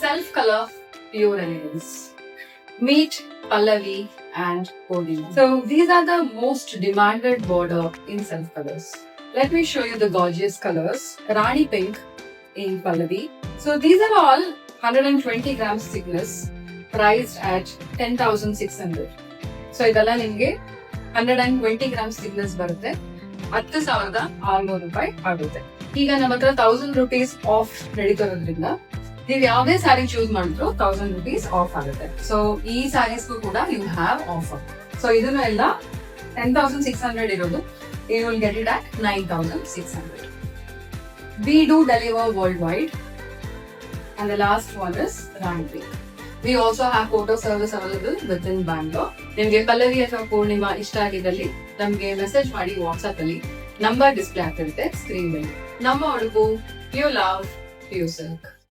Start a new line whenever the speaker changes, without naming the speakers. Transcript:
self-color, pure elegance. Meet Pallavi and Purnima. So these are the most demanded border in self colors. Let me show you the gorgeous colors. Rani pink in Pallavi. So these are all 120 grams thickness, priced at 10,600. So ಇದೆಲ್ಲ ನಿಮಗೆ 120 grams thickness ಬರುತ್ತೆ. 10,600 ರೂಪಾಯಿ ಆಗುತ್ತೆ. ಈಗ ನಮ್ಮ ಹತ್ರ 1,000 rupees of ನಡೀತಿರೋದ್ರಿಂದ ನೀವು ಯಾವುದೇ ಸ್ಯಾರಿ ಚೂಸ್ ಮಾಡಿದ್ರು 1,000 rupees ಆಫ್ ಆಗುತ್ತೆ. ಸೊ ಈ ಸ್ಯಾರೀಸ್ಗೂ ಕೂಡ ಯು ಹ್ಯಾವ್ ಆಫರ್. ಸೊ ಇದನ್ನು ಎಲ್ಲ 10,600 ಇರೋದು, you will get it at 9,600. We do deliver worldwide. And the last one is Rani Pink. We also have photo service available within Bangalore. ನಿಮಗೆ ಪಲ್ಲವಿ ಅಥವಾ ಪೂರ್ಣಿಮಾ ಇಷ್ಟ ಆಗಿದ್ದಲ್ಲಿ ನಮಗೆ ಮೆಸೇಜ್ ಮಾಡಿ ವಾಟ್ಸ್ಆಪ್ ಅಲ್ಲಿ, ನಂಬರ್ ಡಿಸ್ಪ್ಲೇ ಆಗ್ತಿರುತ್ತೆ ಸ್ಕ್ರೀನ್ ಮೇಲೆ. ನಮ್ಮ ಹುಡುಗು ಪ್ಯೂರ್ ಲವ್, ಪ್ಯೂರ್ ಸಿಲ್ಕ್.